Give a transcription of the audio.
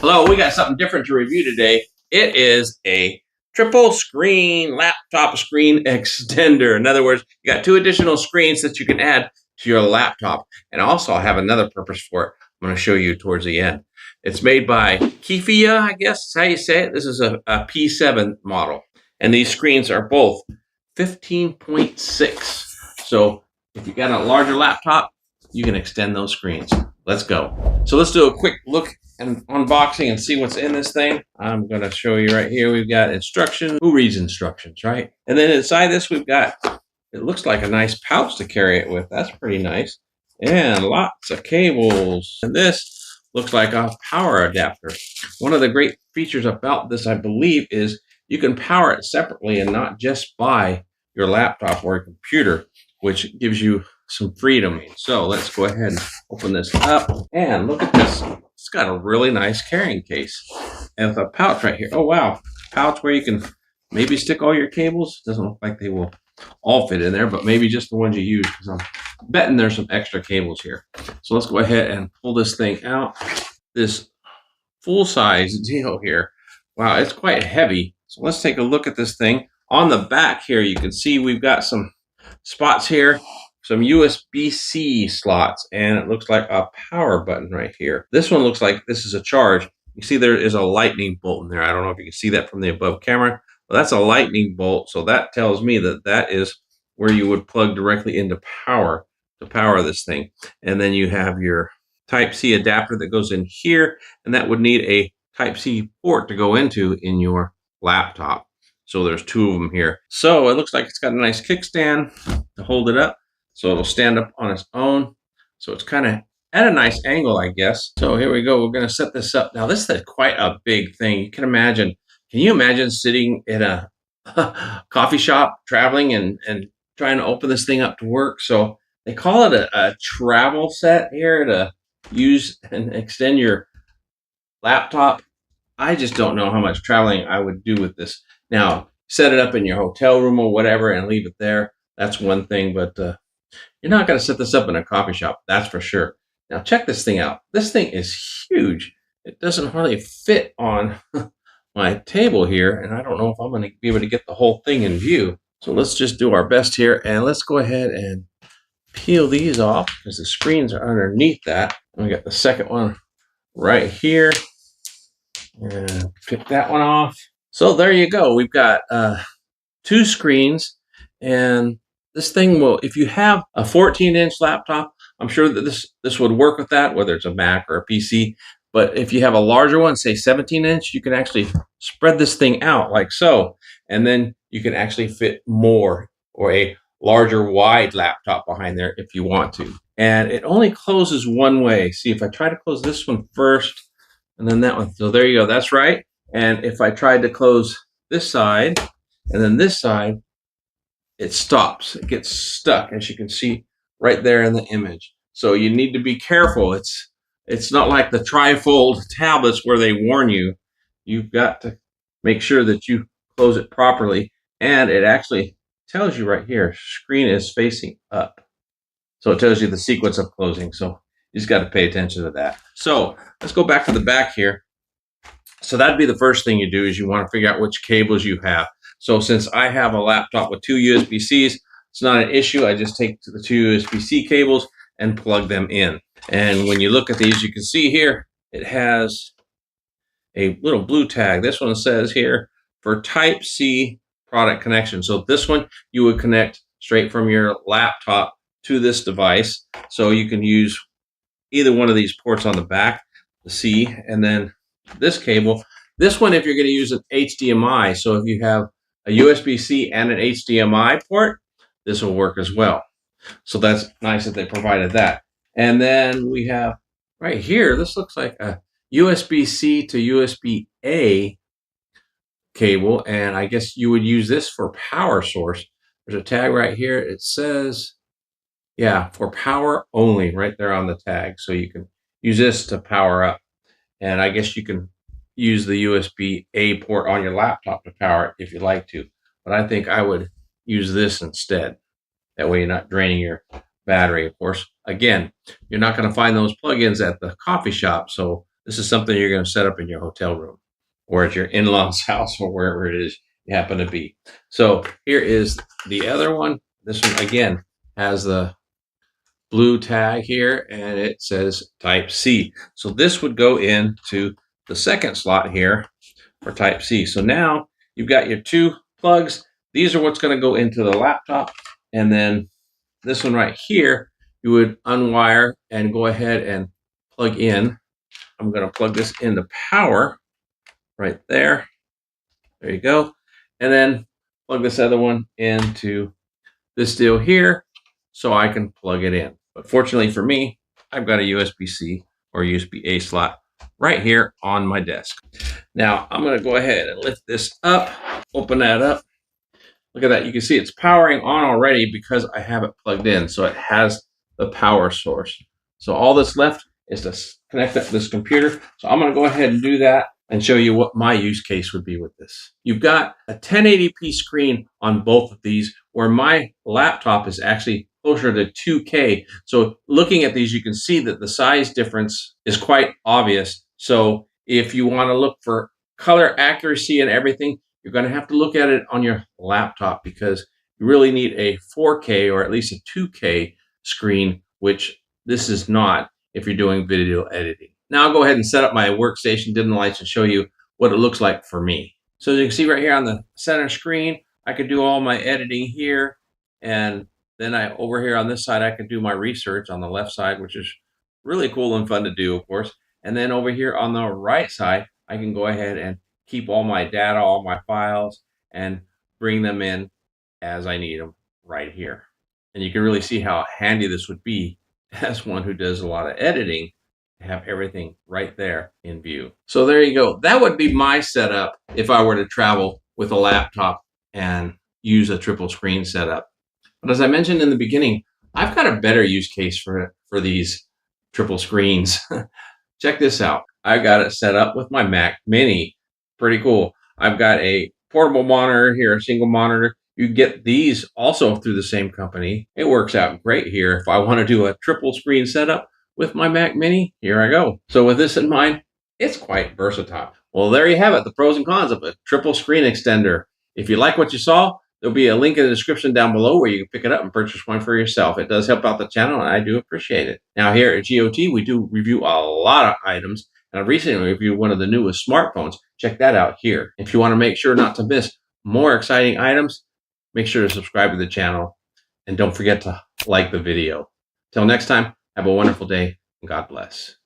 Hello, we got something different to review today. It is a triple screen laptop screen extender. In other words, you got 2 additional screens that you can add to your laptop. And also I have another purpose for it. I'm going to show you towards the end. It's made by Kifia, I guess is how you say it. This is a P7 model. And these screens are both 15.6. So if you got a larger laptop, you can extend those screens. Let's go. So let's do a quick look and unboxing and see what's in this thing. I'm going to show you right here. We've got instructions. Who reads instructions, right? And then inside this, we've got, it looks like a nice pouch to carry it with. That's pretty nice. And lots of cables. And this looks like a power adapter. One of the great features about this, I believe, is you can power it separately and not just by your laptop or a computer, which gives you some freedom. So let's go ahead and open this up and look at this. It's got a really nice carrying case and with a pouch right here. Oh wow, pouch where you can maybe stick all your cables. Doesn't look like they will all fit in there, but maybe just the ones you use, because I'm betting there's some extra cables here. So let's go ahead and pull this thing out. This full-size deal here. Wow, it's quite heavy. So let's take a look at this thing. On the back here, you can see we've got some spots here, some USB-C slots, and it looks like a power button right here. This one looks like this is a charge. You see there is a lightning bolt in there. I don't know if you can see that from the above camera, but that's a lightning bolt. So that tells me that that is where you would plug directly into power to power this thing. And then you have your Type-C adapter that goes in here, and that would need a Type-C port to go into in your laptop. So there's 2 of them here. So it looks like it's got a nice kickstand to hold it up. So it'll stand up on its own. So it's kind of at a nice angle, I guess. So here we go. We're going to set this up. Now this is quite a big thing. You can imagine. Can you imagine sitting in a coffee shop, traveling and trying to open this thing up to work? So they call it a travel set here to use and extend your laptop. I just don't know how much traveling I would do with this. Now, set it up in your hotel room or whatever and leave it there. That's one thing, but you're not going to set this up in a coffee shop, that's for sure. Now, check this thing out. This thing is huge. It doesn't hardly fit on my table here, and I don't know if I'm going to be able to get the whole thing in view. So let's just do our best here, and let's go ahead and peel these off because the screens are underneath that. And we got the second one right here. And pick that one off. So there you go. We've got 2 screens, and this thing will, if you have a 14-inch laptop, I'm sure that this would work with that, whether it's a Mac or a PC. But if you have a larger one, say 17-inch, you can actually spread this thing out like so, and then you can actually fit more or a larger wide laptop behind there if you want to. And it only closes one way. See, if I try to close this one first and then that one, so there you go, that's right. And if I tried to close this side and then this side, it stops. It gets stuck, as you can see right there in the image. So you need to be careful. It's not like the trifold tablets where they warn you. You've got to make sure that you close it properly. And it actually tells you right here, screen is facing up. So it tells you the sequence of closing. So you just got to pay attention to that. So let's go back to the back here. So that'd be the first thing you do, is you want to figure out which cables you have. So since I have a laptop with 2 USB-Cs, it's not an issue. I just take the 2 USB-C cables and plug them in. And when you look at these, you can see here, it has a little blue tag. This one says here for Type-C product connection. So this one you would connect straight from your laptop to this device. So you can use either one of these ports on the back, the C, and then this cable. This one, if you're going to use an HDMI, so if you have a USB-C and an HDMI port, this will work as well. So that's nice that they provided that. And then we have right here, this looks like a USB-C to USB-A cable, and I guess you would use this for power source. There's a tag right here. It says, yeah, for power only right there on the tag. So you can use this to power up. And I guess you can use the USB-A port on your laptop to power it if you'd like to. But I think I would use this instead. That way you're not draining your battery. Of course, again, you're not going to find those plugins at the coffee shop. So This is something you're going to set up in your hotel room or at your in-laws house or wherever it is you happen to be. So here is the other one. This one again has the blue tag here and it says type C. So this would go into the second slot here for type C. So now you've got your two plugs. These are what's going to go into the laptop. And then this one right here, you would unwire and go ahead and plug in. I'm going to plug this into power right there. There you go. And then plug this other one into this deal here so I can plug it in. But fortunately for me, I've got a USB-C or USB-A slot right here on my desk. Now I'm going to go ahead and lift this up, open that up. Look at that. You can see it's powering on already because I have it plugged in. So it has the power source. So all that's left is to connect up this computer. So I'm going to go ahead and do that and show you what my use case would be with this. You've got a 1080p screen on both of these, where my laptop is actually closer to 2K. So looking at these, you can see that the size difference is quite obvious. So if you want to look for color accuracy and everything, you're going to have to look at it on your laptop because you really need a 4K or at least a 2K screen, which this is not if you're doing video editing. Now I'll go ahead and set up my workstation, dim the lights, and show you what it looks like for me. So as you can see right here on the center screen, I could do all my editing here. And then over here on this side, I could do my research on the left side, which is really cool and fun to do, of course. And then over here on the right side, I can go ahead and keep all my data, all my files, and bring them in as I need them right here. And you can really see how handy this would be as one who does a lot of editing, to have everything right there in view. So there you go. That would be my setup if I were to travel with a laptop and use a triple screen setup. But as I mentioned in the beginning, I've got a better use case for these triple screens. Check this out. I've got it set up with my Mac Mini. Pretty cool. I've got a portable monitor here, a single monitor. You get these also through the same company. It works out great here. If I want to do a triple screen setup with my Mac Mini, here I go. So with this in mind, it's quite versatile. Well, there you have it, the pros and cons of a triple screen extender. If you like what you saw, there'll be a link in the description down below where you can pick it up and purchase one for yourself. It does help out the channel, and I do appreciate it. Now here at GOT, we do review a lot of items, and I've recently reviewed one of the newest smartphones. Check that out here. If you want to make sure not to miss more exciting items, make sure to subscribe to the channel, and don't forget to like the video. Till next time, have a wonderful day, and God bless.